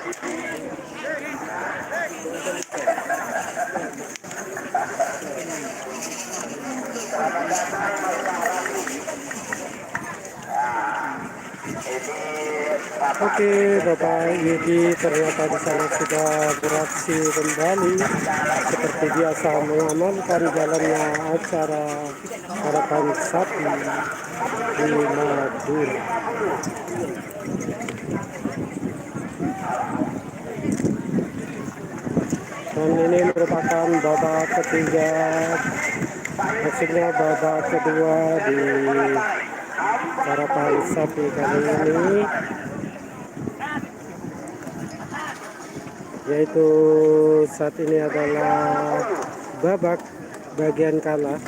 Oke, Bapak Yudi ternyata di sana sudah beraksi kembali seperti biasa mengamankan jalannya acara harapan sapi di Madura. Dan ini merupakan babak ketiga, maksudnya babak kedua di harapan sapi kali ini, yaitu saat ini adalah babak bagian kalah.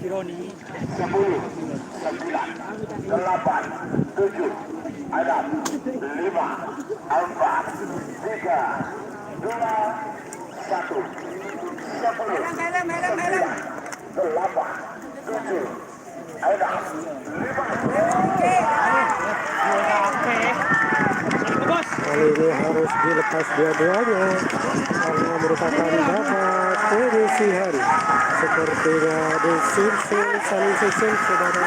Ironi 10, 9, 8, 7, 6, 5, 4, 3, 2, 1, 10, 8, 7, 6, 5. Kali ini harus dilepas dua-duanya karena merupakan babak penyisihan. Sepertinya disusul saling susul, saudara.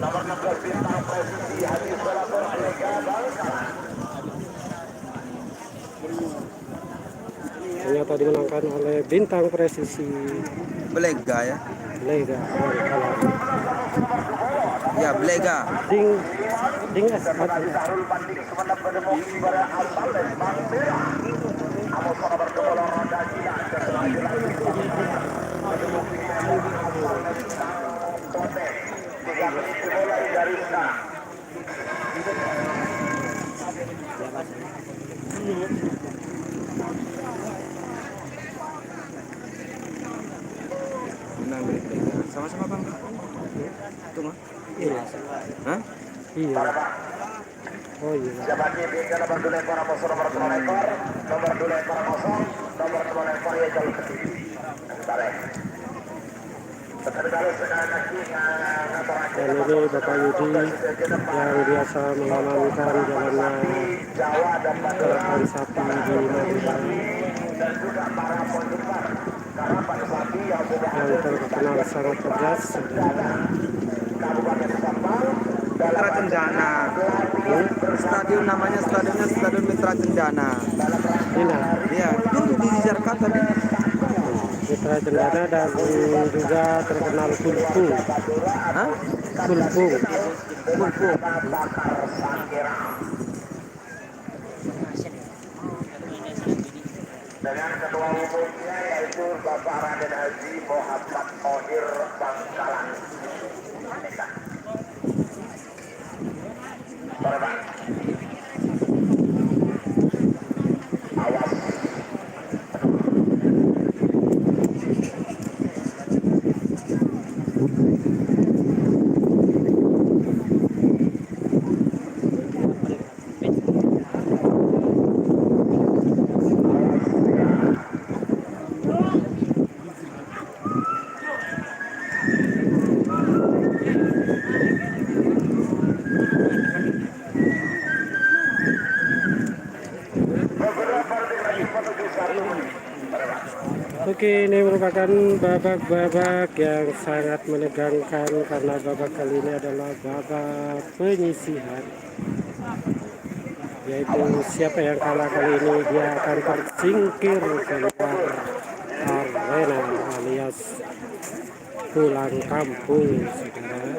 Nomor 16 bintang presisi Adi Solator Lega Bangkalan. Ternyata dimenangkan oleh bintang presisi Belega ya. Lega Bangkalan. Ya, Belega. Ding Asmat. Sahrul Banding semenap berdemoki pada Alpales Bangkira. Amos pada berkepala Ronda Cina setelah berdemoki Alpales Kote. 3 menit dimulai dari sekarang. Menang Belega. Sama-sama Bang. Itu mah. Iya. Hah? Iya. Oh iya. Jabati bintang nomor 2 ekor Amos nomor 2 ekor. Nomor 2 ekor kosong. Nomor 2 ekor ya jalur ke sini. Tarik. Dan ini Bapak Yudi yang biasa mengamankan jalannya harapan sapi di Madura, yang terkenal sangat tegas, saudara. Mitra Cendana. Stadion namanya Stadion Mitra Cendana. Ina, Iya, itu di Jakarta tadi. Mitra Cendana dan juga terkenal Kulpung. Hah? Kulpung. Dengan ketua umumnya yaitu Bapak Raden Haji Muhammad Ohir Bangkalan. Bapak. Awas. Oke, ini merupakan babak-babak yang sangat menegangkan karena babak kali ini adalah babak penyisihan, yaitu siapa yang kalah kali ini dia akan tersingkir keluar arena alias pulang kampung, saudara.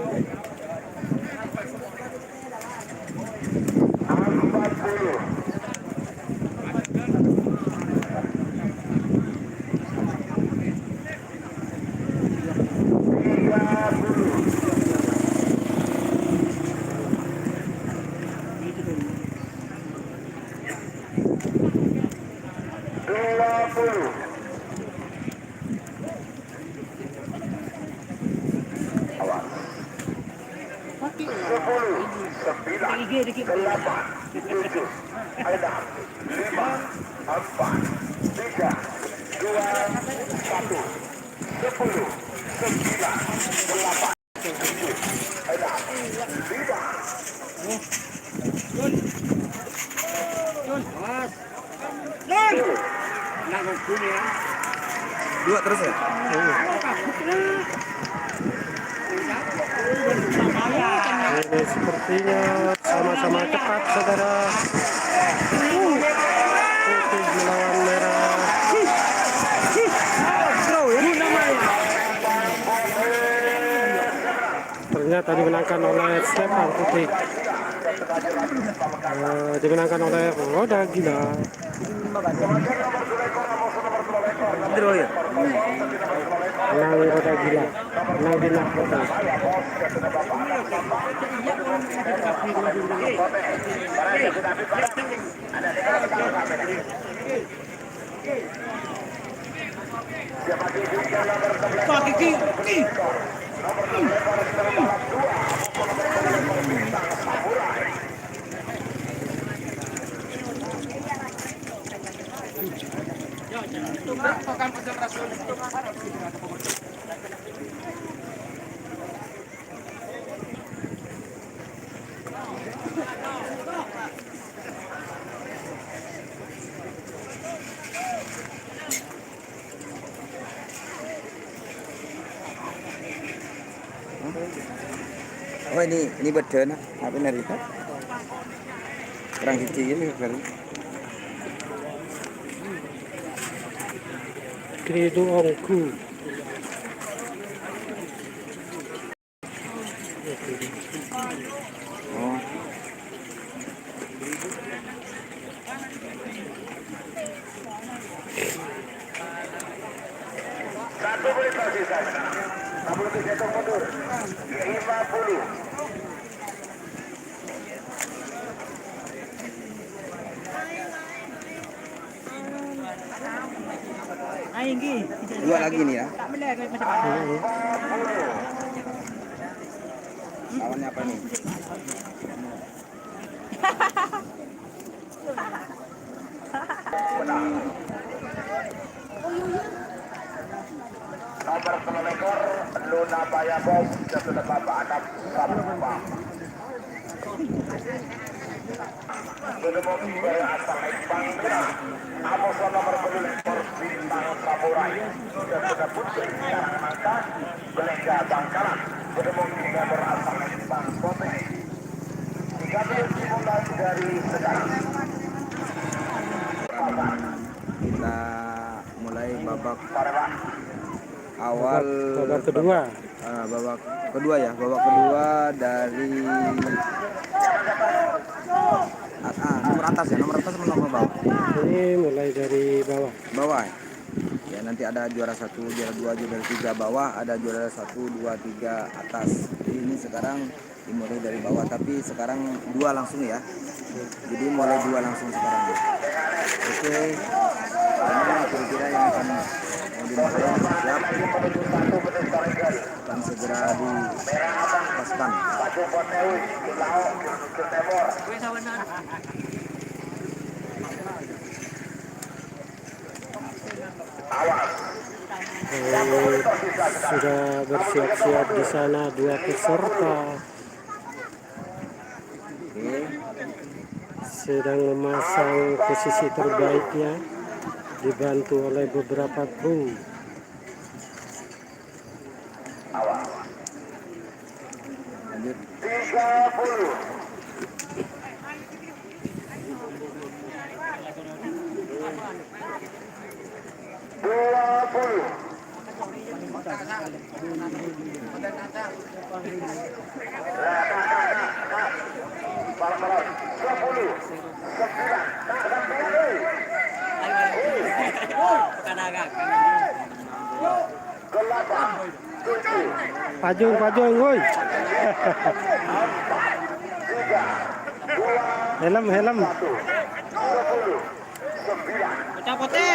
Dua terus ya? Ini sepertinya sama-sama cepat, saudara. Putih melawan merah. Ternyata dimenangkan oleh Stefan Putih. Dimenangkan oleh Roda Gila. Draw ya? Menang Roda Gila. Menang Bina Putih. Oh ini beden apa nari kan? Kurang cici ini kali. Kredo Ongku. Oh. Satu menit tersisa. 60 jatuh mundur. 50. Dua lagi nih ya. Lawannya apa nih? Nomor 10 ekor Luna Bayabom dan sudah Bapak Anak Sabah. Sudah mau dari asal Ekbang Gerah. Amoson nomor 10 ekor Bintang Samurai dan sudah putri sekarang angka Belega Bangkalan. Sudah mau berasal Ekbang Kote. 30 dimulai dari sekarang. Kita mulai babak awal. Babak kedua. Babak kedua ya. Babak kedua dari nomor atas ya. Nomor atas atau nomor bawah? Ini mulai dari bawah. Bawah ya. Ya nanti ada juara 1, juara 2, juara 3 bawah, ada juara 1, 2, 3 atas. Jadi ini sekarang dimulai dari bawah, tapi sekarang 2 langsung ya. Jadi mulai 2 langsung sekarang. Oke. Ini kira-kira yang akan dimulai siap. Akan segera dilepaskan. Sudah bersiap-siap di sana 2 peserta. Sedang memasang posisi terbaiknya, dibantu oleh beberapa kru. Lanjut. 30. Pajung, woi. Helm. Pote.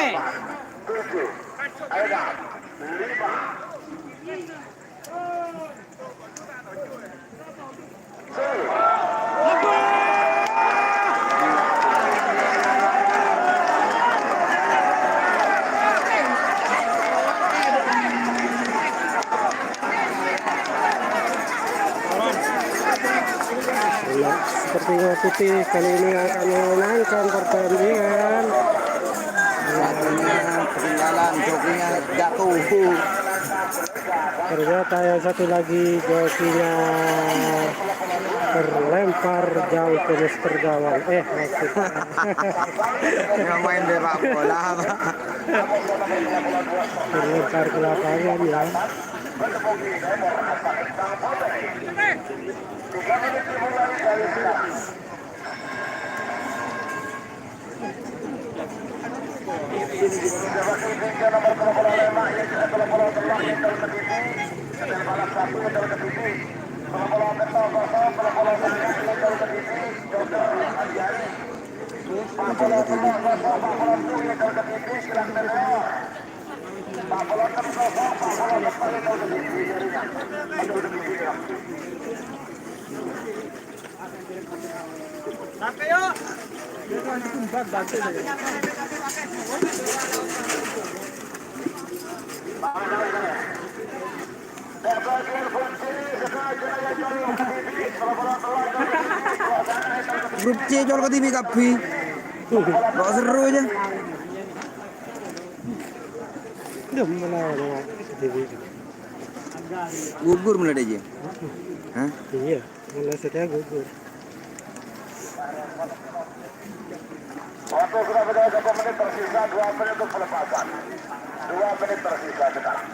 7, 6, 5. Nah, sepertinya putih kali ini akan memenangkan pertandingan. Satunya ketinggalan, jokinya jatuh. Ternyata yang satu lagi jokinya terlempar jauh ke Mister Gawang. Maksudnya Yang main sepak bola. terlempar ke lapangan ya. Grup C jual ke TV kapi. Gak seru aja. Udah melawan ya, TV. Gugur mulai aja. Hah? Iya, mulai setia gugur. Waktu sudah berjalan 1 menit tersisa, 2 menit untuk pelepasan. 2 menit tersisa sekarang.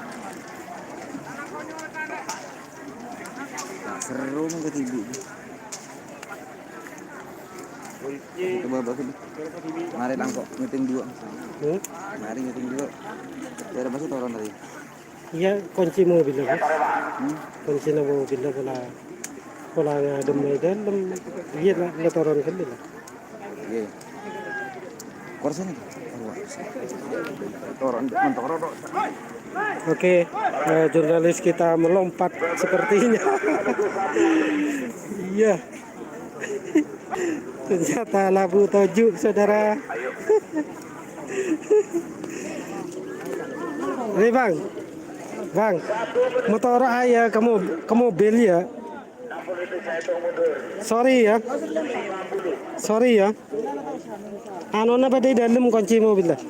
Gak seru nih ke TV. Coba bawa sini. Mari langkok meeting 2. Mari meeting 2. Dari pasti turun tadi. Iya, kunci mobil lah. Kunci mobil lah pola ngadem di dalam. Iya lah, turun ke lah. Iya. Korsen itu. Turun mentorong. Oke, jurnalis kita melompat sepertinya. Iya. Ternyata labu tojuk, saudara. Ini bang, motor ayah ke mobil ya. Sorry ya. Anona badai dalam kunci mobil lah.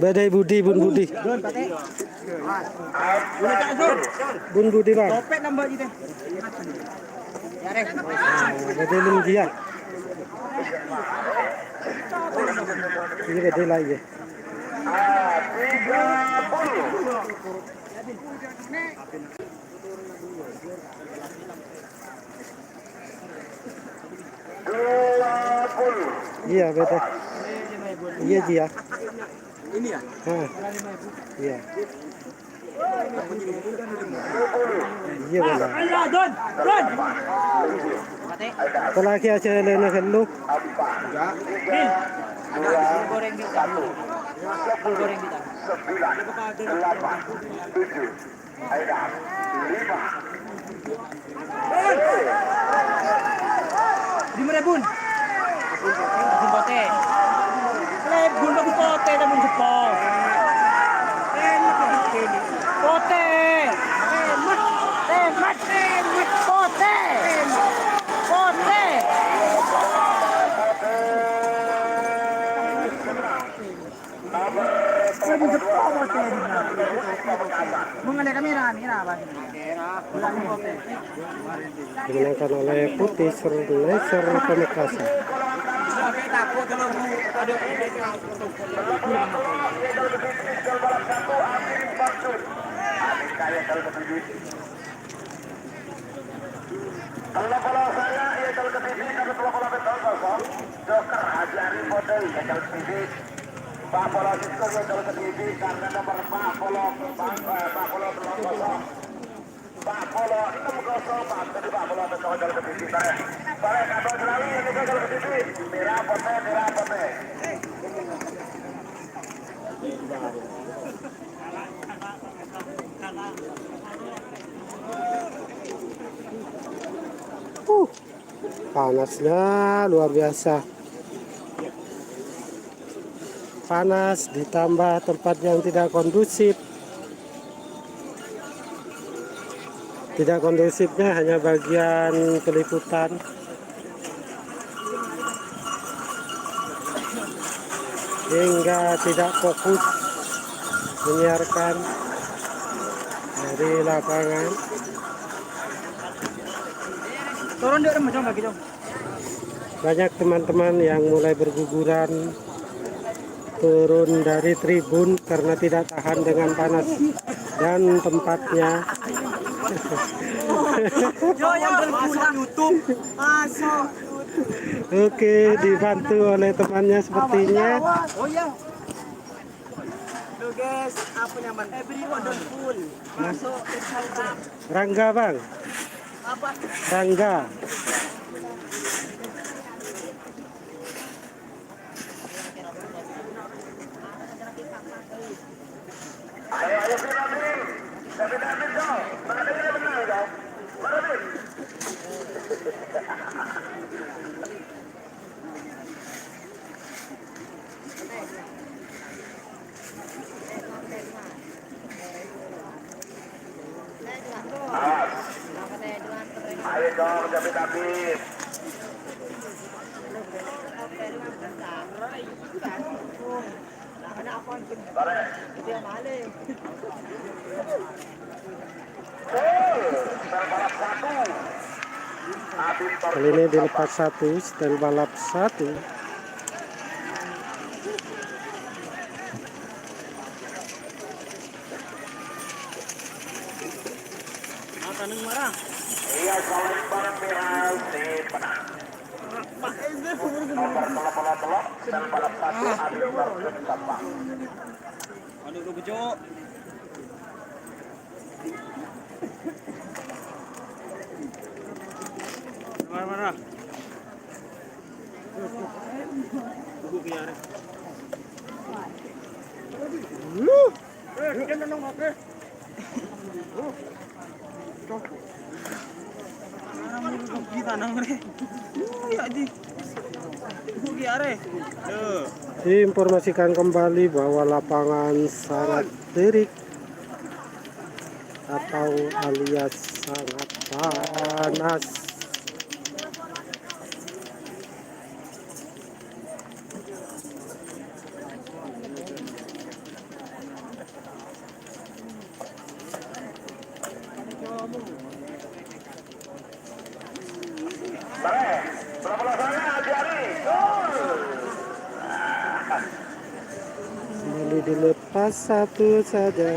Badai Bun Budi. Bun Budi bang. Badai lem dia. Ini badai lagi. Iya betul. Iya dia. Ini ya? Iya. Iya betul. Kalau kita cari nak hello. Goreng bisa. Goreng bisa. 9, 8, 7, 8. Di mana bun? Bun pote. Bun bagus pote dan bun jepol. Pote. Mat pote. Pote. Mengenai kamera bang. Dimenangkan oleh Putih Serneser Pamekasan. Kalau saya ia kalau ke TV kami kalau betul kosong. Joker Hajari Model ya kalau ke TV. Pak Polo Sisko ya kalau ke TV karena nomor Pak Polo belum kosong. Pak Polo 6-0 Pak jadi Pak Polo betul kalau ke TV. Bare kabel Jelawi ini kalau ke TV. Merah putih. Panasnya luar biasa. Panas ditambah tempat yang tidak kondusif. Tidak kondusifnya hanya bagian peliputan. Hingga tidak fokus menyiarkan dari lapangan. Turun dia macam kaki dong. Banyak teman-teman yang mulai berguguran turun dari tribun karena tidak tahan dengan panas dan tempatnya. Yo masuk YouTube. Masuk. Oke, dibantu oleh temannya sepertinya. Oh ya. Lo guys, apa nyaman? Everyone don't full. Masuk Instagram. Rangga bang, Apa? Rangga. Ayo David, David dong. Mana dia benar dong? Mana David? Awas. Ayo dong David. Bare. Balap satu. Kali ini dilepas satu, setel balap satu. Iya, kalau barang merah si penang. Nomor telok dan balap satu Adi Barsapa. Aduh lu bejo. Marah. Buku kiare. Jangan nong oke. Kita nang re. Ya di. Buku kiare. Diinformasikan kembali bahwa lapangan sangat terik atau alias sangat panas. Bare, bola sana Adi. Kembali dilepas satu saja.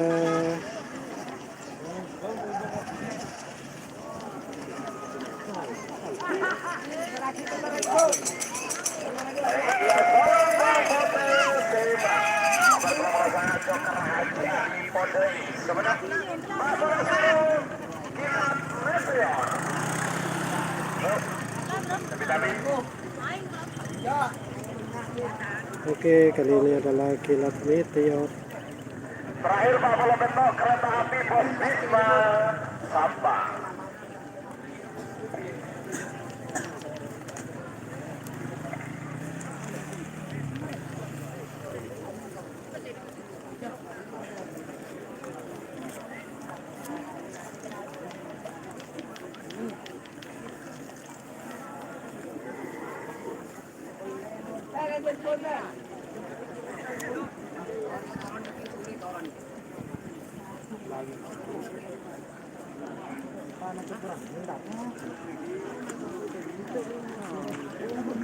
Oke, kali ini adalah kilat meteor. Terakhir Pak Bola Bentok kereta api Pos Bisma Sampang.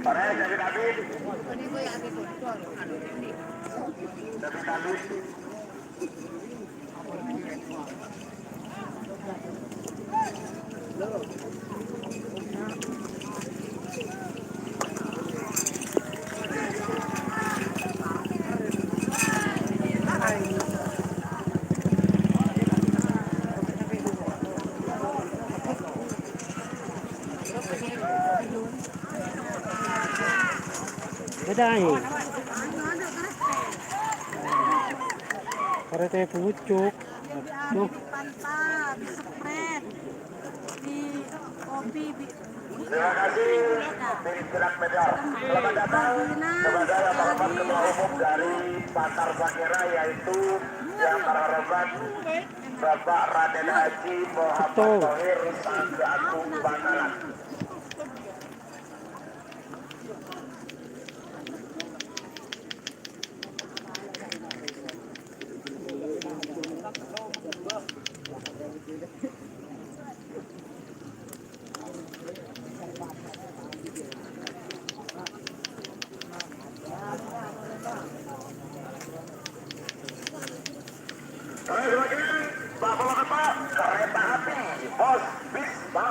Para David. Bedai. Karena pucuk. Tuh. Pantap, spread di kopi Terima kasih tim silat medal. Selamat datang kepada yang terhormat Ketua Umum dari Pasar Sakera, yaitu yang terhormat Bapak Raden Haji Muhammad Thohir Sangga Agung Bangkalan. Bapak kereta api Pos Bisma.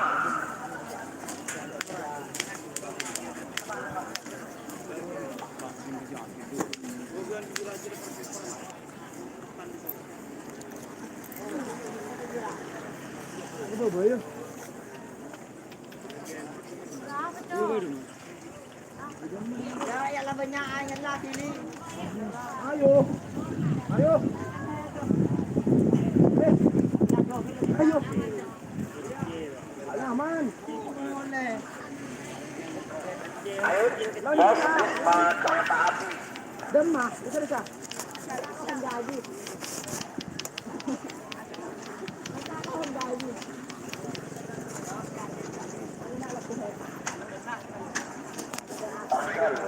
Ya, lah banyak angin lah sini. Ayo. Ayo. Ayo. Aman. Ayo, Pos Bisma kereta api. Demak, itu bisa. Jadi.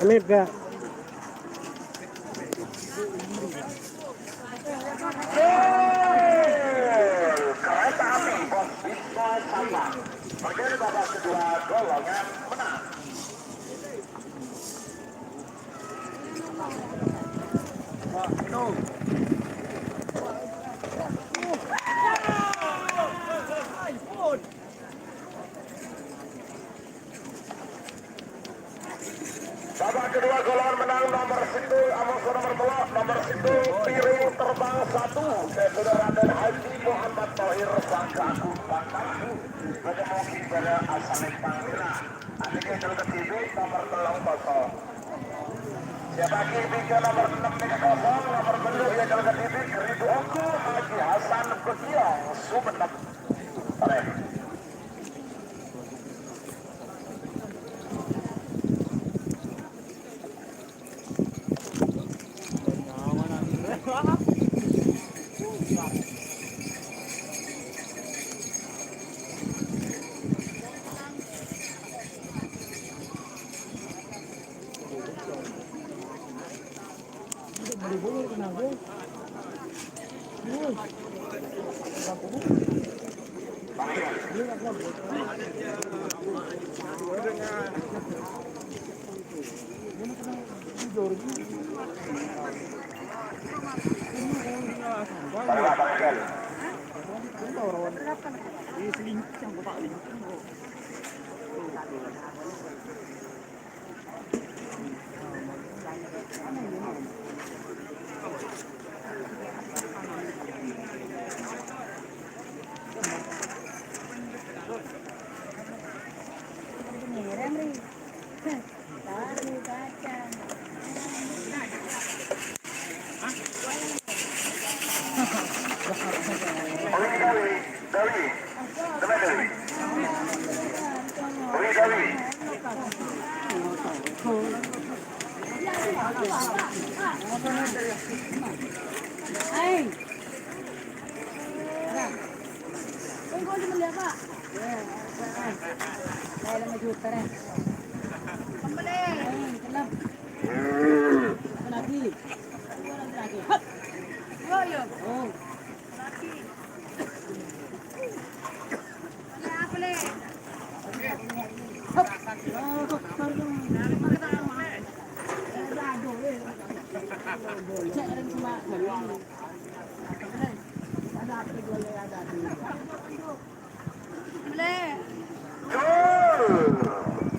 Amir dah. Kereta api Pos Bisma sama menjadi babak kedua golongan menang. Babak kedua golongan menang nomor sindu Amos nomor belok nomor sindu piring terbang 1 ke saudara Raden Haji Muhammad Thohir Sangga Agung Bangkalan. Menemuki pada Asalik Pangira. Adiknya jalan TV nomor 0. Siapa kiri ke nomor 6 nomor belok ya jalan TV Keridu Oku Haji Hasan Bekiong Sumenep.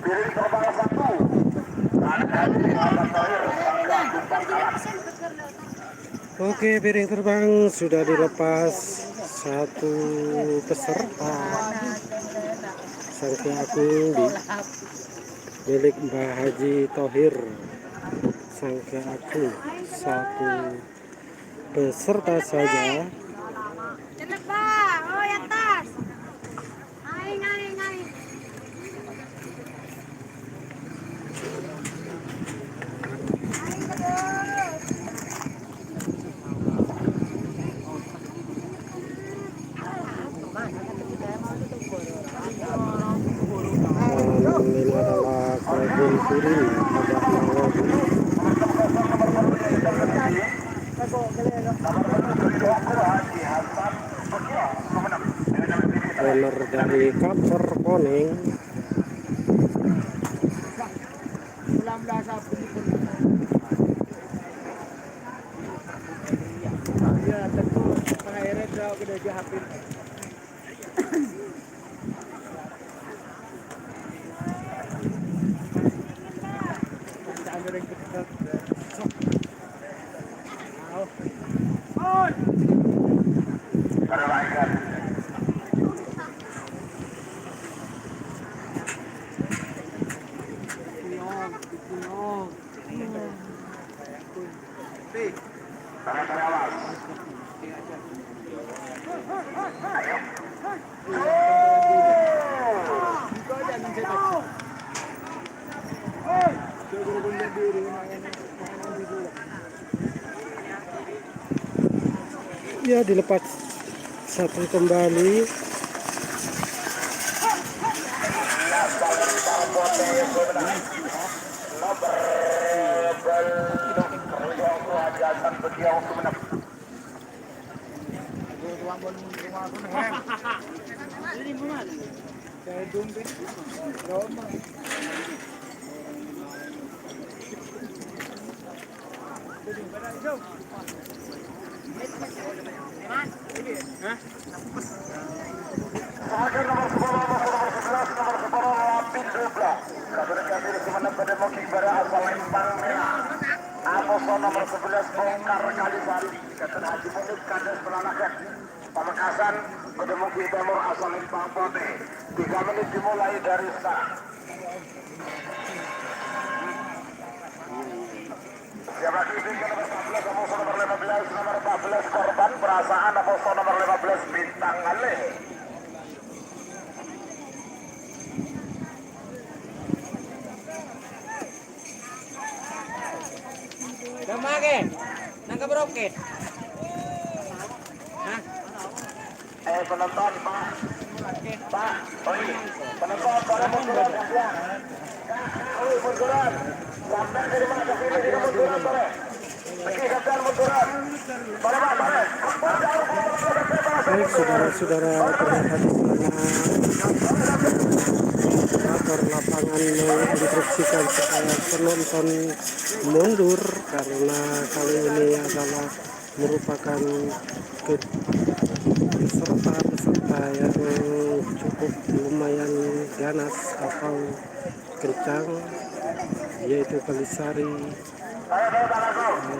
Piring terbang 1. Oke, piring terbang sudah dilepas satu peserta Sangga Agung milik Mbah Haji Thohir Sangga Agung, satu peserta saja. Cepat Pak, oh atas. Naik. Turin Abah Nawawi. Owner dari Kaper Koning. Ya, tentu pengairnya udah jahatin. Ya, dilepas satu kembali. Nomor 11 Bongkar Kalisari Keten Haji Munib Kades Peranakan Pamekasan Kedemuki Timur asal Limpang Pote 3 menit dimulai dari sekarang. Siap lagi tinggal nomor 14 Amoso nomor 15 nomor 14 korban perasaan Amoso nomor 15 Bintang Ale. Damage, nangka broket. Hah? Penonton Pak, penonton pada munduran ya. Munduran. Sampai dari mana ke sini tidak munduran sore. Pergi sampai munduran. Pada Pak, Baik saudara-saudara, terlihat di sana operator lapangan menginstruksikan supaya penonton mundur karena kali ini adalah merupakan peserta yang cukup lumayan ganas atau kencang, yaitu Kalisari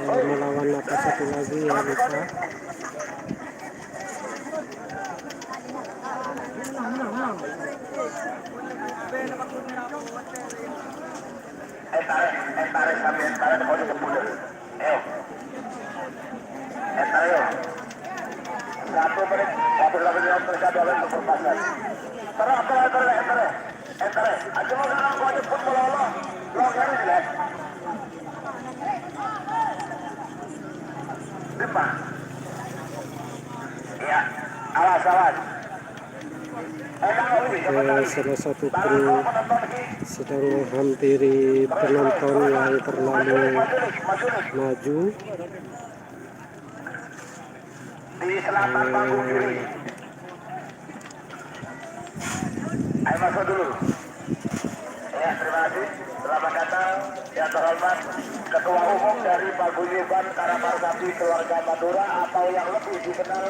melawan apa satu lagi ya lupa. Tarik sampai tarik mau disebutin. Tarik. 1 menit, waktu lagi yang terjadi oleh perpasan. Tarik. Aja mau sekarang gua jemput melolo. Lo ngeri jelek. Depan. Iya, awas. Salah satu kru sedang menghampiri penonton yang terlalu maju. Di selatan panggung kiri. Ayo masuk dulu. Ya, terima kasih. Selamat datang yang terhormat Ketua Umum dari Paguyuban Karamarsati Keluarga Madura atau yang lebih dikenal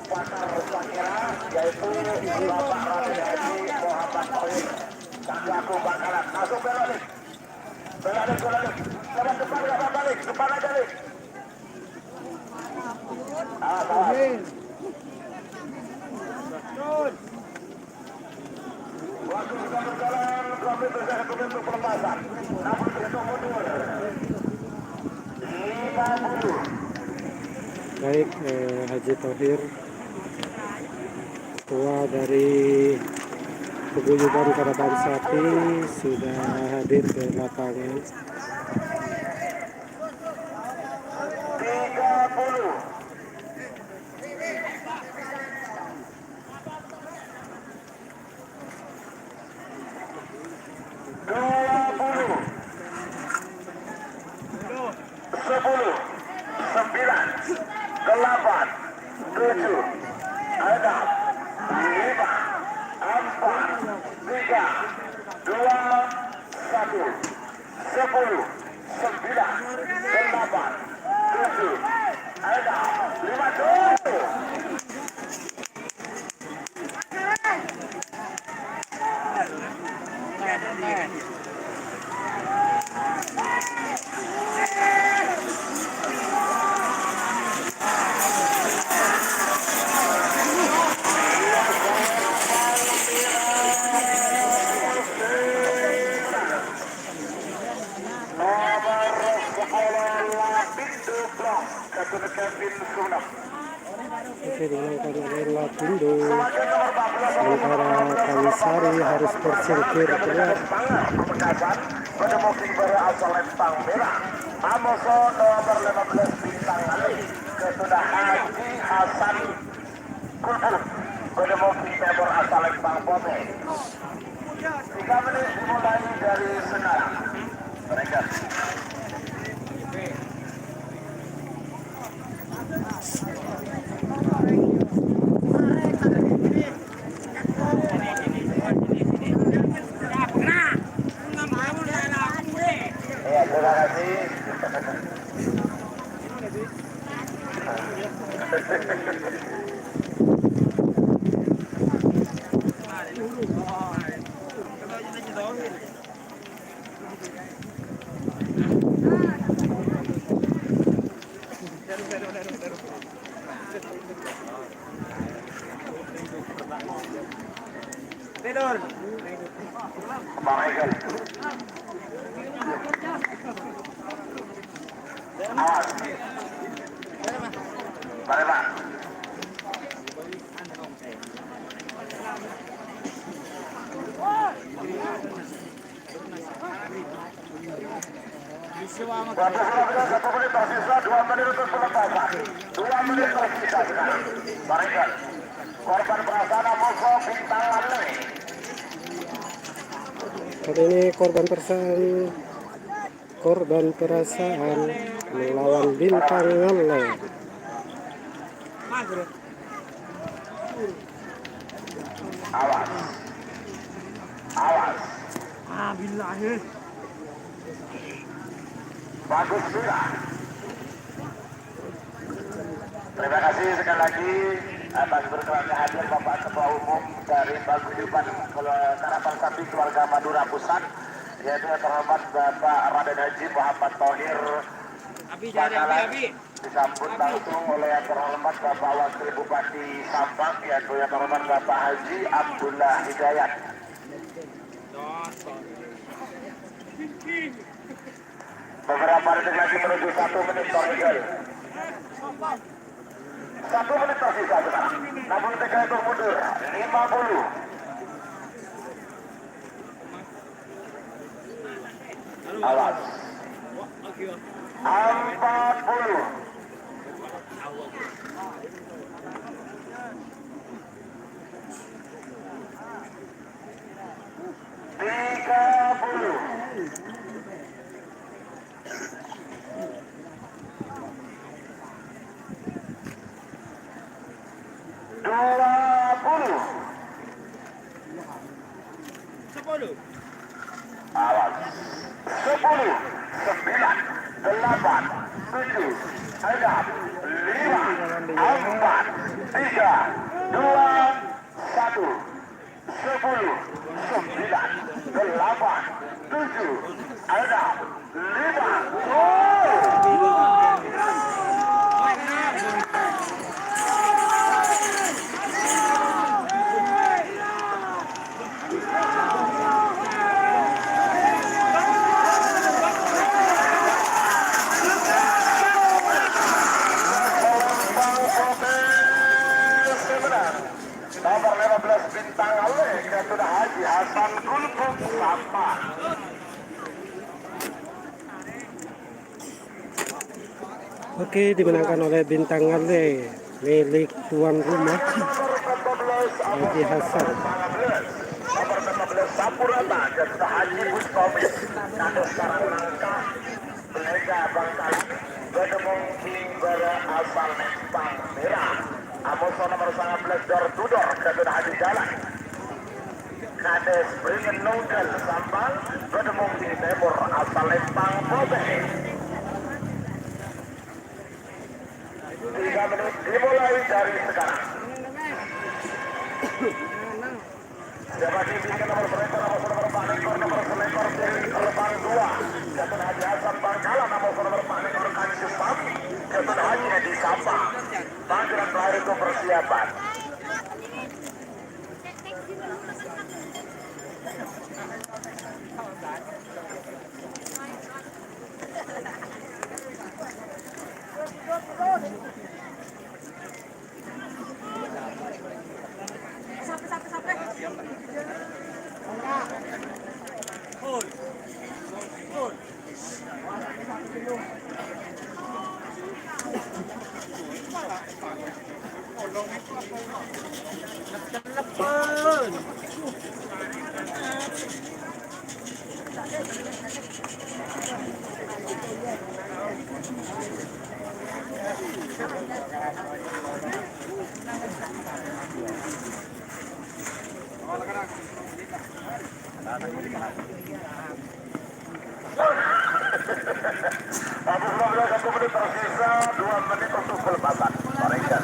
Pakar Sakira, yaitu Bapak Raden Haji Muhammad Tohir Kakakku Bakaran. Masuk belalik. Lewat depan nggak apa balik, depan aja nih. Waktu kita berjalan, kami bersama untuk pelepasan. Namun itu mundur. 50. Baik, Haji Tohir, ketua dari Paguyuban Karamarsati, sudah hadir ke lapangan. 30. Dua 10, 9, 8, 7, 6, 5, tuh. Oke, dimenangkan oleh Lapindo. Sementara Kalisari harus bersingkir keluar. Menemukan berasal Lempang Merah. Amoso nomor 15 bintang Ali. Kesudah Haji Hasan Kulbur. Menemukan berasal Lempang Bote. 3 menit dimulai dari sekarang. Mereka. Ya, terima kasih. Tidur. Bang Egel. Awas. Mari, Pak. Satu menit tersisa, 2 menit untuk pelepasan. 2 menit tersisa sekarang. Bang Egel. Korban perasaan Amoso bintang Ali. Kali ini korban perasaan melawan bintang Ale. Awas. Awas. Bagus sudah. Terima kasih sekali lagi atas berkenan hadir Bapak Ketua Umum dari Paguyuban Karapan Sapi Keluarga Madura Pusat, yaitu yang terhormat Bapak Raden Haji Muhammad Thohir Bangkalan, disambut langsung oleh yang terhormat Bapak Wakil Bupati Sampang, yaitu yang terhormat Bapak Haji Abdullah Hidayat. Beberapa detik lagi menuju 1 menit Torigel. 1 menit tersisa sekarang. Namun ketika itu mundur 50. Awas. 40. 30. 20. Awas. 10, 9, 8, 7, 6, 5, 4, 3, 2, 1. 10, 9, 8, 7, 6, 5. Nomor 15 bintang Ale sudah Haji Hasan Kulbuk Sampang. Oke, dimenangkan oleh bintang Ale milik tuan rumah Haji Hasan. Nomor 15 Sampurata sudah Haji Bustomi. Kado sekarang langkah Belega Bangkalan Gedemung Kingbara asal Lempang Merah. Amoso nomor 19 Dor Tudor sudah Haji Jalan. Kades Beringin Nunggal Sampang Gedemung Habis 15 menit tersisa, 2 menit untuk pelepasan. Mereka.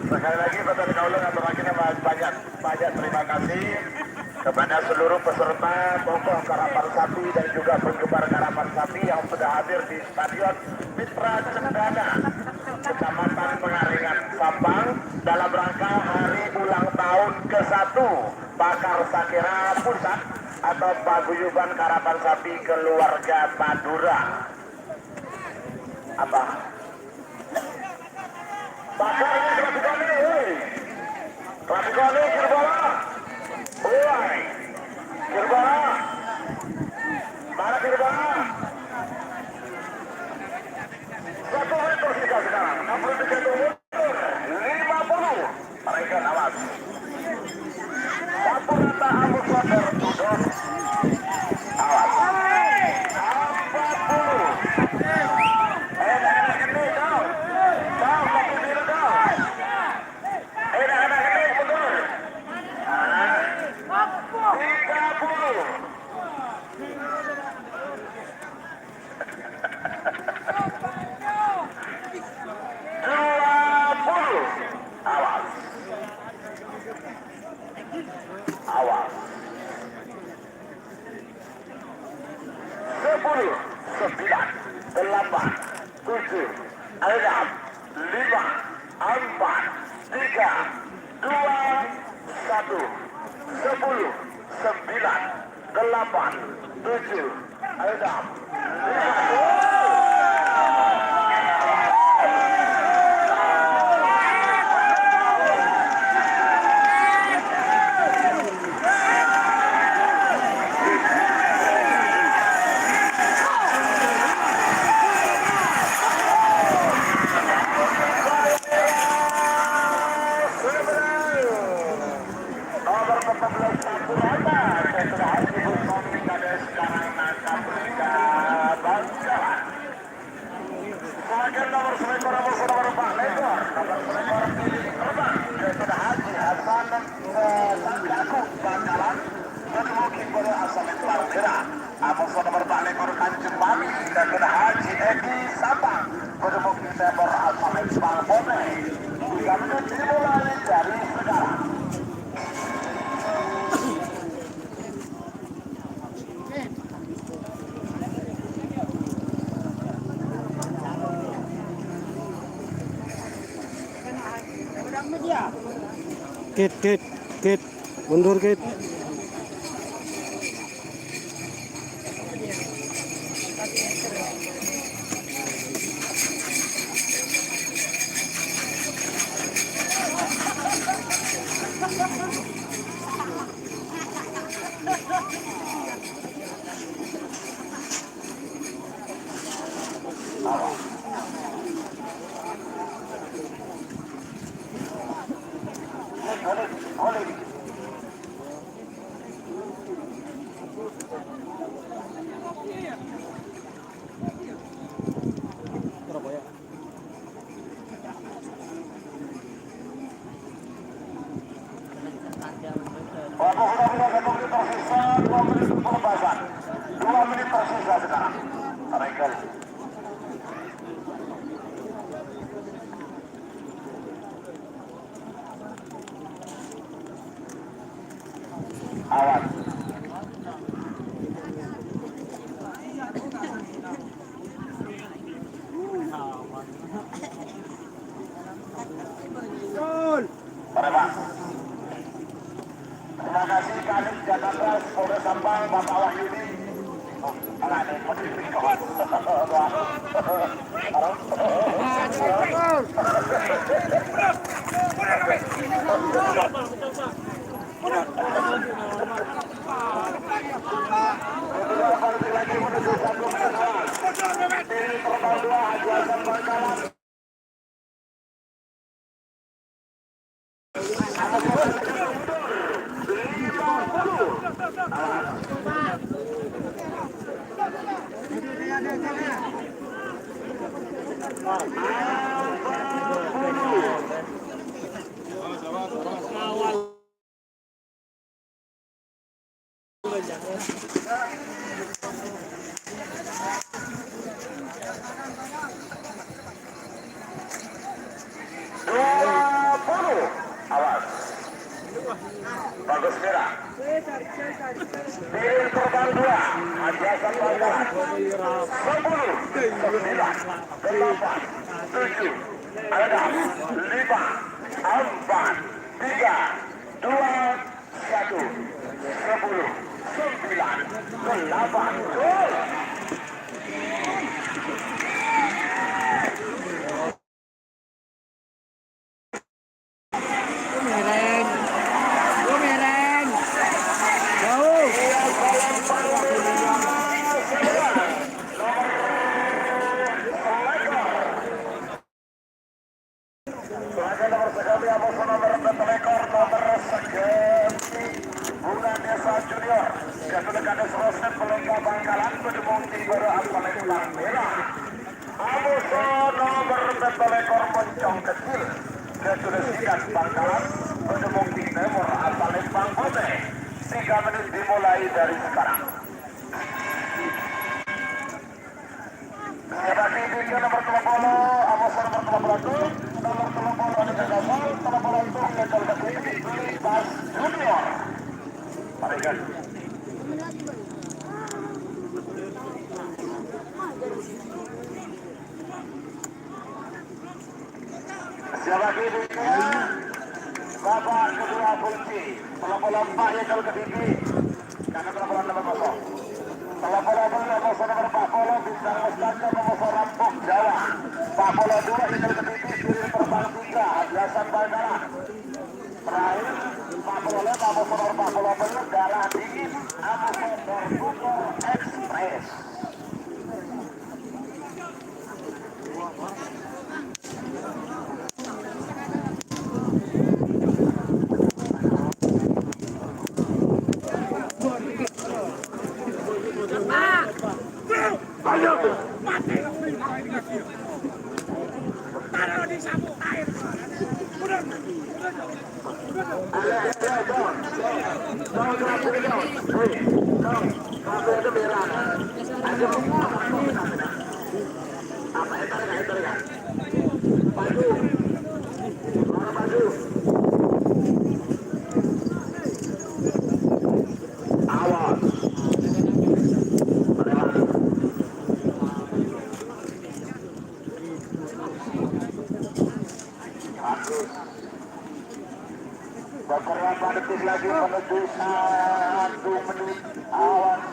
Sekali lagi Bapak Kaulang atau akhirnya banyak terima kasih kepada seluruh peserta tokoh karapan sapi dan juga penggemar karapan sapi yang sudah hadir di Stadion Mitra Cendana, Kecamatan Pengaringan, Sampang dalam rangka hari ulang tahun ke-1 Pakar Sakira Pusat atau Paguyuban Karapan Sapi Keluarga Madura. Apa? Pakarnya Klasikoni, woi. Klasikoni Kirbola. Woi. Kirbola. Mana Kirbola? 1 menit tersisa sekarang. 63 mundur. 50. Mereka awas. Satu rata Amus Water. Duduk. Awas. 40. Enak-enak ini kau. Kau tapi biru kau. Enak-enak ini mundur. 30. Awas. Awas. 10, 9, 8, 7, 6, 5, 4, 3, 2, 1. 10, 9, 8, 7, 6, 5. Amus nomor balik urutan Jembali dan Haji Edi Sabang bermukti member Alfamil Balbone 3 menit dimulai dari sekarang. Kit, mundur Kit. Tersisa 2 menit pelepasan. 2 menit tersisa sekarang. Michael. Awas. Berebas. Terima kasih Kadif Jakarta Polres Sampang Bapak Wahyudi. Awas. Bagus merah. Piring korban 2. Ajasan Bangkalan. 10, 9, 8, 7, 6, 5, 4, 3, 2, 1. 10, 9, 8, gol. Mereng. Gua mereng. Jauh. Sebagai nomor sekali Amoso nomor pelekor nomor sekali Bunga Desa Junior Ketua Kades Roset Pelengkap Bangkalan Bedemung Timur Palembang Merah Amoso nomor pelekor Moncong Kecil Ketua Sikat Bangkalan Bedemung Timur Palembang Bote 3 menit dimulai dari sekarang. Sebagi di nomor 30 Amoso nomor 30 nomor 30 ada Gasol nomor 30 Lekol Kecil Bas Junior. Balikan. Sebagi di Bapak kedua kunci bola Pak Lekol Kecil karena bola nomor 0. Bola Amoso nomor 40 Bintang Lestari Amoso Rampung Jawa. Pak bola 2 Lekol Kecil Kiri Terbang 3 Hadiasan Bangkalan. Terakhir Pak bola Amoso nomor 40 Darah Dingin Amoso Berbuko Express. Beberapa detik lagi menuju 1 menit awan.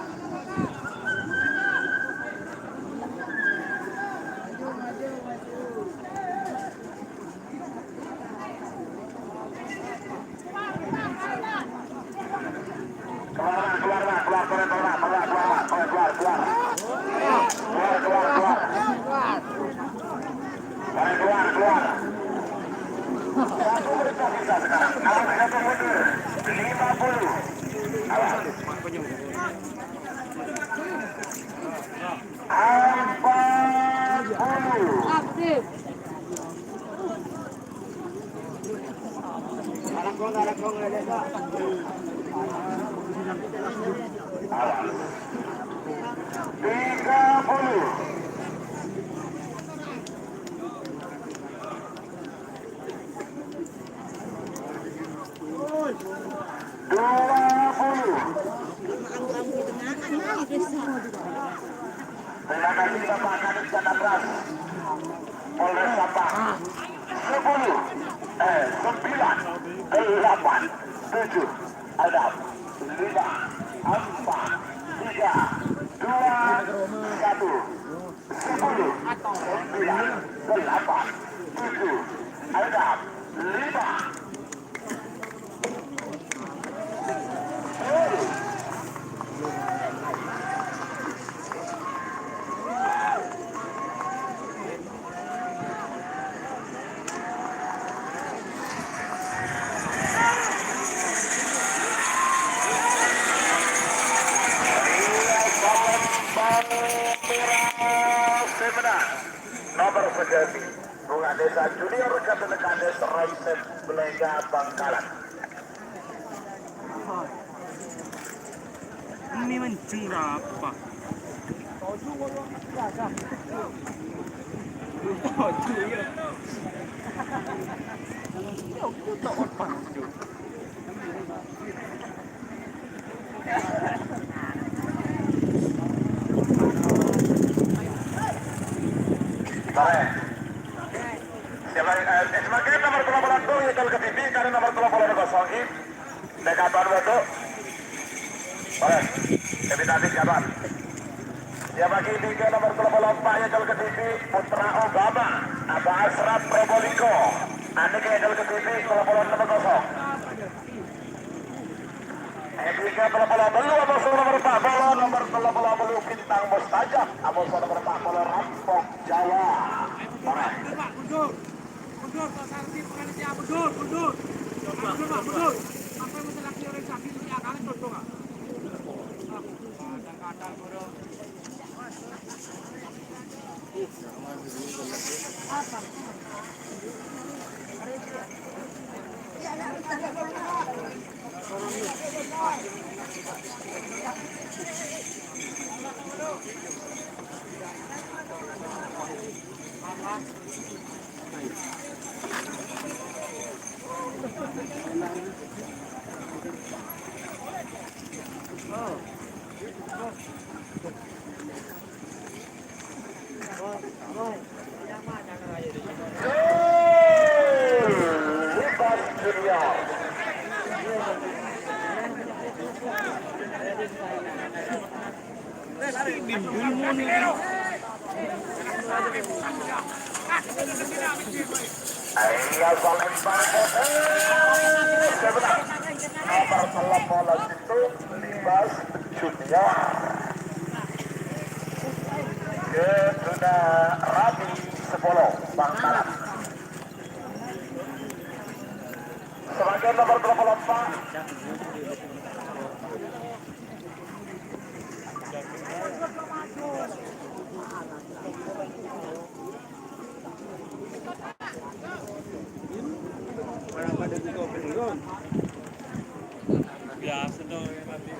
Keluar. Satu menit tersisa sekarang. Awas satu mundur. 50. Awas. 40. Aktif. Awas. 30. Terima kasih Bapak Kadis Janabras Polres Sabah. 10, 9, 8, 7, 6, 5, 4, 3, 2, 1. 10, 9, 8, 7, 6, 5. Nomor Segati, Bunga Desa Junior Katenekades Ronset Belega Bangkalan. Ini mancing berapa? Baik. Sebagai nomor 22 Yekel Ketipi karena nomor 22 kosong Dekapan waktu. Baik. Evitasi kabar. Dia bagi tiga nomor 24 Yekel Ketipi Putra Obama Aba Asraf Probolinggo. Anik Yekel Ketipi 22 kosong. Tiga belum abos nomor 4 bola nomor 20 Bintang Mustajab abos nomor 4 bola Rampok Jawa. Baik. Mundur, Pak Sarti, panitia mundur. Mundur, Pak, mundur. Apa yang mau laki orang sakit itu akalnya cocok nggak? Kadang-kadang bro. Libas Junior. Ayah Palembang sebentar. Nomor telepon itu Libas Junior. Sudah Rabi Sepolo Bangkalan. Sebagai nomor 24 Biasa dong nanti.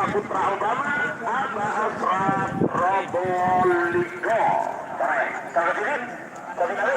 Putra Obama Aba Asraf Probolinggo. Baik, kalau sedikit, kali.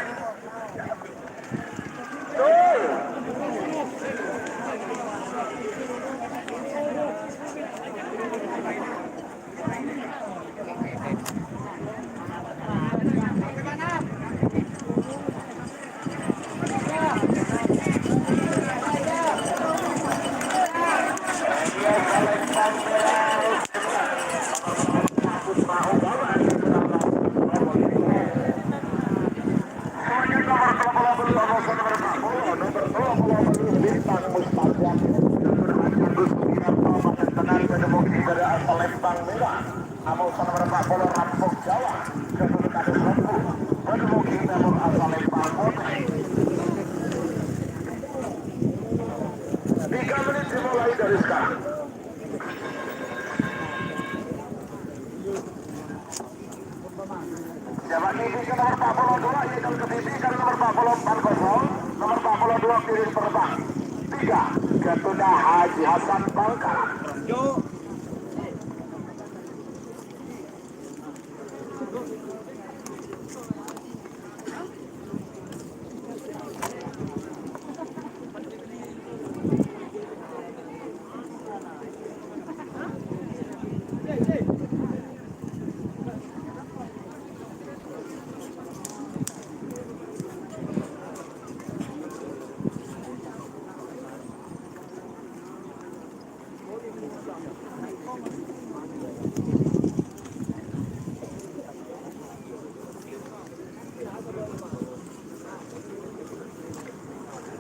Palembang Merah, Amau nomor 4 bola Rampok Jawa, kedudukan 20, menemuki nomor Palembang Kota. 3 menit dimulai dari sekarang. Jabat TV ke nomor 42, Yekel ke TV ke nomor 44 kosong, nomor 42 kirim terbang. 3, Ketuna Haji Hasan Bangkalan.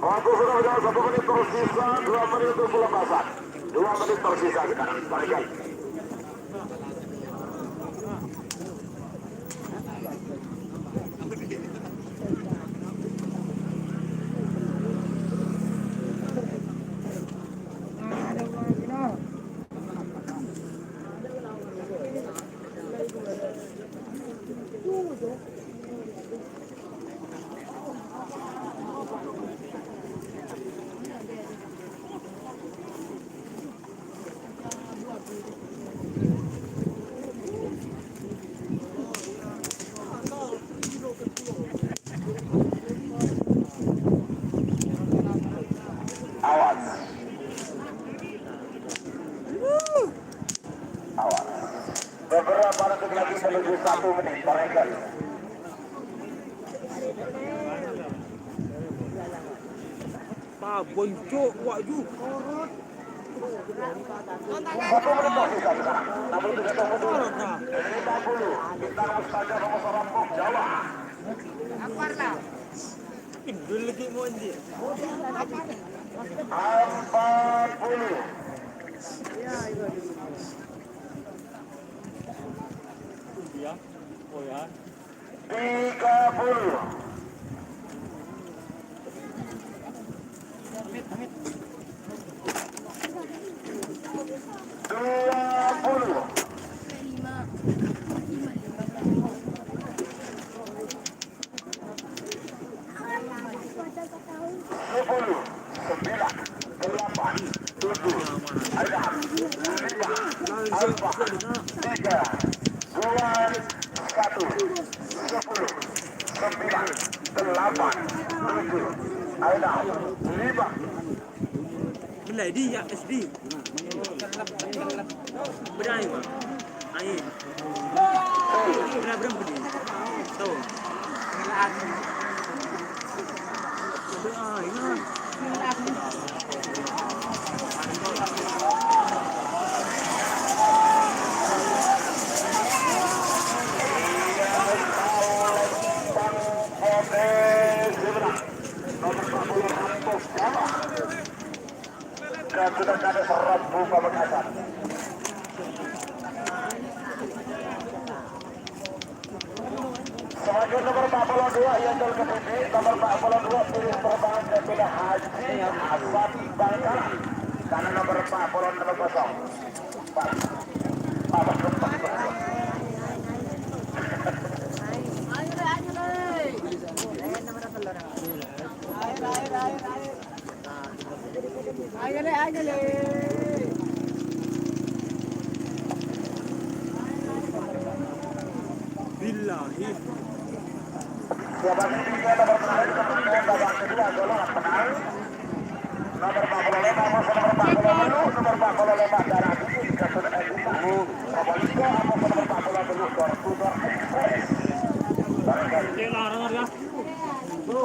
Waktu sudah berjalan 1 menit tersisa, 2 menit untuk pelepasan. 2 menit tersisa sekarang. Balikan. Awas. Awas. Beberapa detik lagi menuju 1 menit mereka. Pak boncok waju. 1 menit tersisa sekarang. 50 Bintang Mustaja nomor Sarampok Jawa. Dulu lagi mau dia. 40. Ya. Oh ya. 30. 20. 10, 9, 8, 7, 6, 5, 4, 3, 2, 1, 10, 9, 8, 7, 6, 5. Bila dia SD. Berani mah. Air. Berapa dia? Tahu. Dan sudah ada Serbu Pamekasan. Selanjutnya nomor 42 Yandel Kepipi, nomor 42 pilih terbang dan sudah Haji Hasan Bangkalan. Karena nomor 40 nomor kosong. Billahi. Siapa tiga nomor terakhir kemudian babak kedua golongan penal. Nomor 45 nomor 45 darah tinggi Kasut Edita. Probolinggo atau nomor 40 Door Express. Dia larang ya. Bro.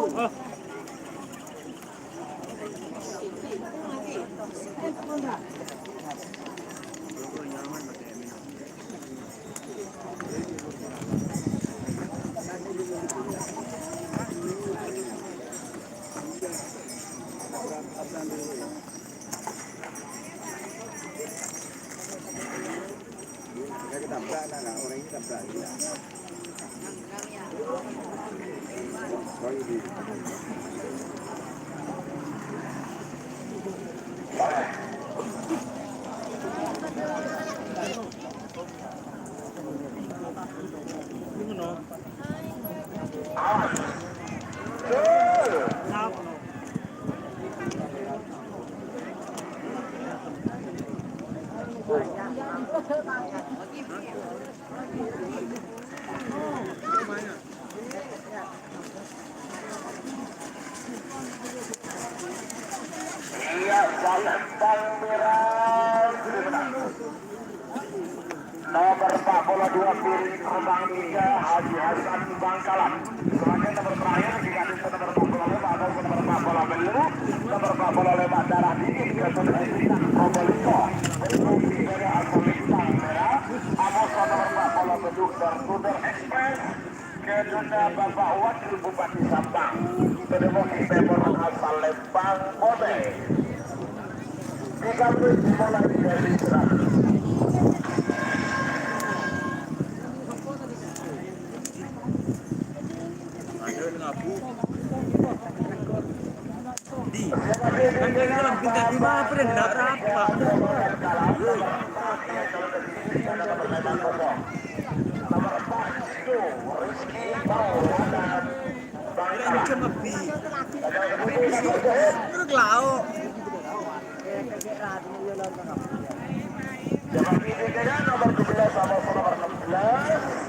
Iya, Palembang Merah. Nomor 42 pilih terbang 3 Haji Hasan Bangkalan. Selanjutnya nomor terakhir diganti nomor 45 atau nomor 40 nomor 45 darah dingin Kasut Edita Probolinggo. Berfungsi dari asal Bintang Merah. Amos nomor 40 Door Express. Kedua Bapak Wakil Bupati Sampang. Kedemoki Pemor asal Lembang Bote. Dikambil dimulai dari 100. Nomor 4 Rizky Ini cuma bi. Terus lau. Jalan pinggirnya nomor 12 sama nomor 16.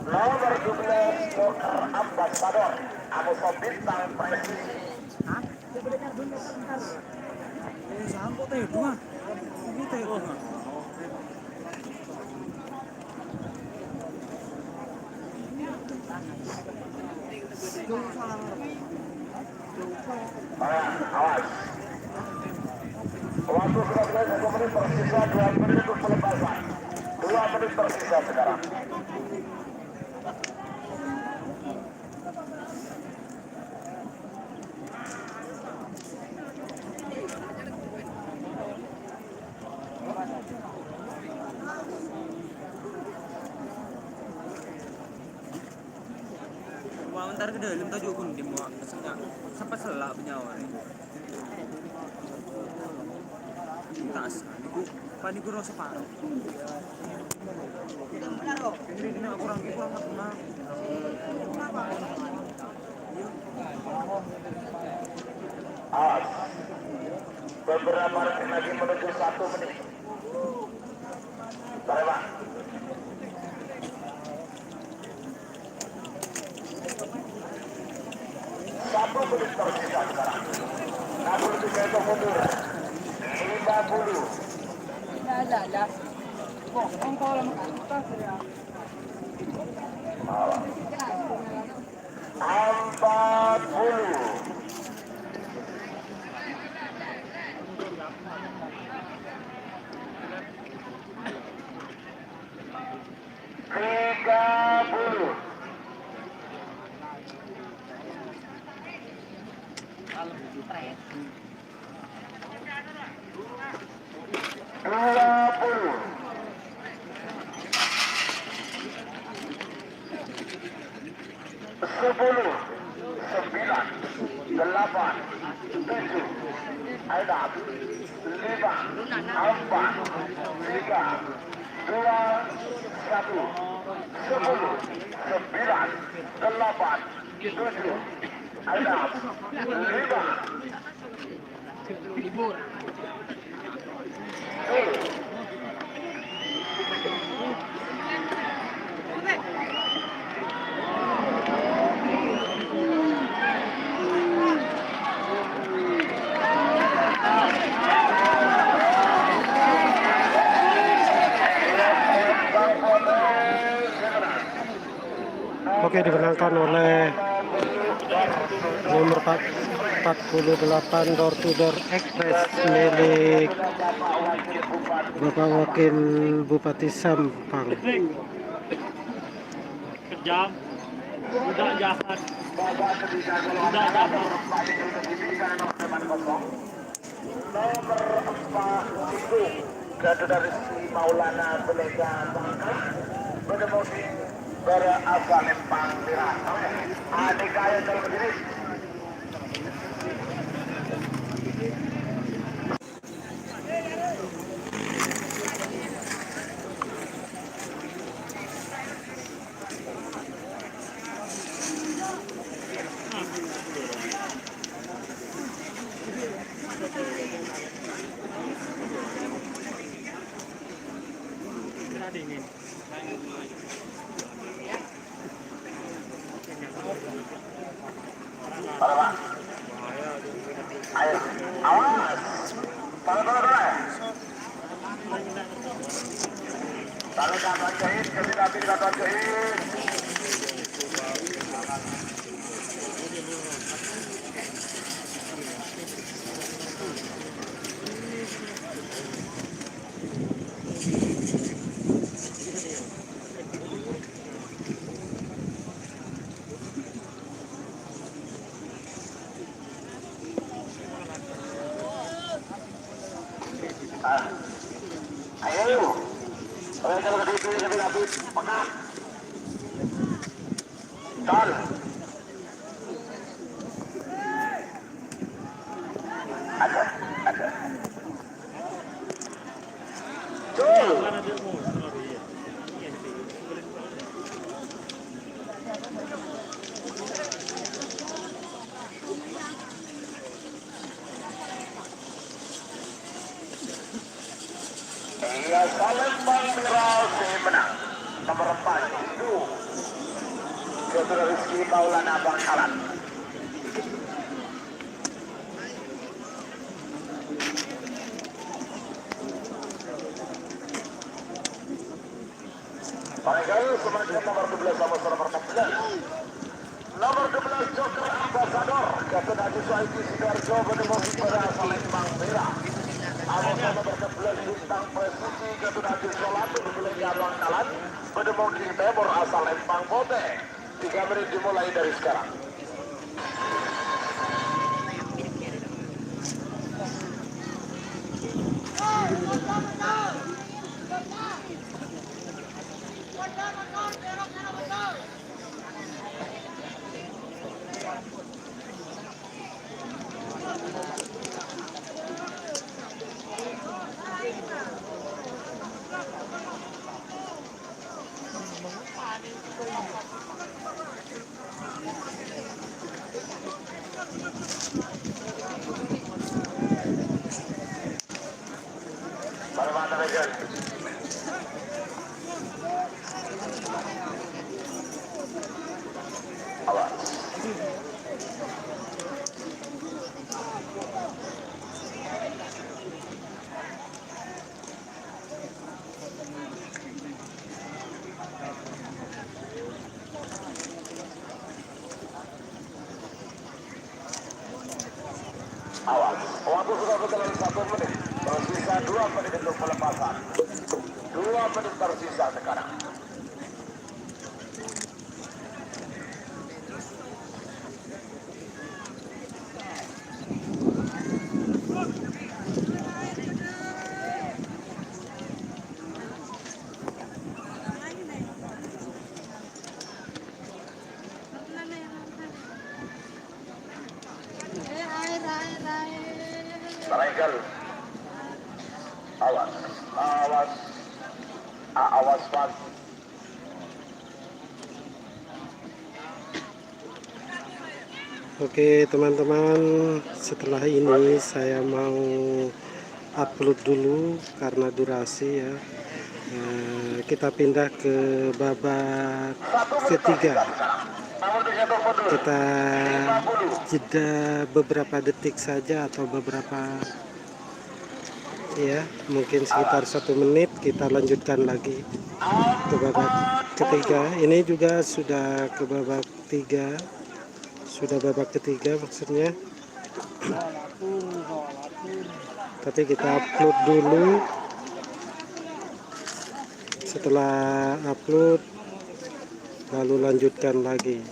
Nomor 12 Joker Ambassador Amuso Bintang Presisi. Sangkut teh dua. Ini teh dua. Awas. Waktu sudah mulai 1 menit tersisa, 2 menit untuk pelepasan. 2 menit tersisa sekarang. Wah, ntar ke dalam tajuk pun di mau sampai selak penyawa nih. Tas, paniku rasa parah. Ini kurang apa? Awas. Beberapa detik lagi menuju 1 menit. Sorry, Pak. Satu menit tersisa sekarang. 63 itu mundur. 50. Empat puluh. Tiga puluh. Dua puluh. 10, 9, 8, 7, 6, 5, 4, 3, 2, 1, sepuluh, 9, 8, 7, 6, 5, Oke, dimenangkan oleh nomor 48 door to door express milik Bapak Wakil Bupati Sampang. Kejam, udah jahat, udah jahat. nomor 4 itu jatuh dari si Maulana Belega Bangka berdemosi berasal Lempang Dirah adik kaya dalam berdiri Dingin. Pak. Ayo, awas. Taruh. Taruh kata jahit, kasih kata jahit. Ayo, kalau begitu lebih habis, pekat. Tol. Ada. Tol. menang. Nomor 4 itu Saudara Rizky Maulana Bangkalan. Barangkali selanjutnya nomor 12 sama nomor 14. Nomor 12 Joker Ambassador Kapten Haji Suhaidi Sidoarjo menemukan pada asal Lembang Merah. Awal nomor 11 Bintang Presisi Kapten Haji Solatu memiliki Bangkalan menemukan Timur asal Lembang Bote. 3 menit dimulai dari sekarang. Awas, waktu sudah berjalan 1 menit, tersisa 2 menit untuk pelepasan. 2 menit tersisa sekarang. Striker, awas, awas, awas Pak. Oke teman-teman, setelah ini saya mau upload dulu karena durasi ya. Kita pindah ke babak ketiga. Kita jeda beberapa detik saja atau beberapa ya, mungkin sekitar 1 menit, kita lanjutkan lagi ke babak ketiga. Ini juga sudah ke babak 3, sudah babak ketiga maksudnya. Tapi kita upload dulu, setelah upload lalu lanjutkan lagi.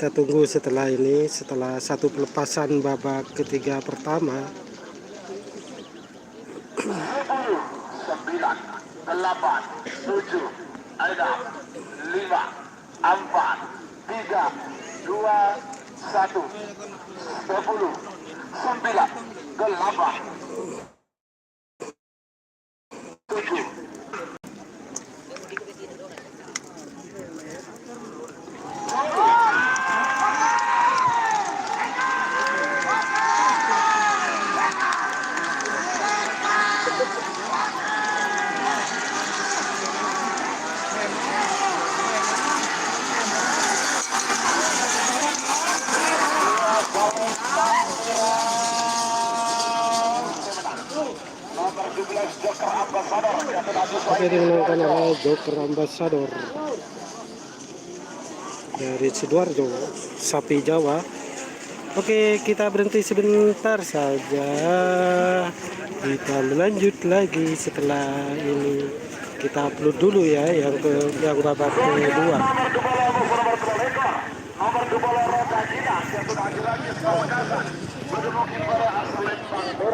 Kita tunggu setelah ini, setelah satu pelepasan babak ketiga pertama. 10, 9, 8, 7, 6, 5, 4, 3, 2, 1, 10, 9, 8, 7. Oke, dimenangkan oleh Joker Ambassador dari Sidoarjo, sapi Jawa. Oke, kita berhenti sebentar saja. Kita lanjut lagi setelah ini. Kita upload dulu ya yang babak kedua. Nomor 2 roda Gina,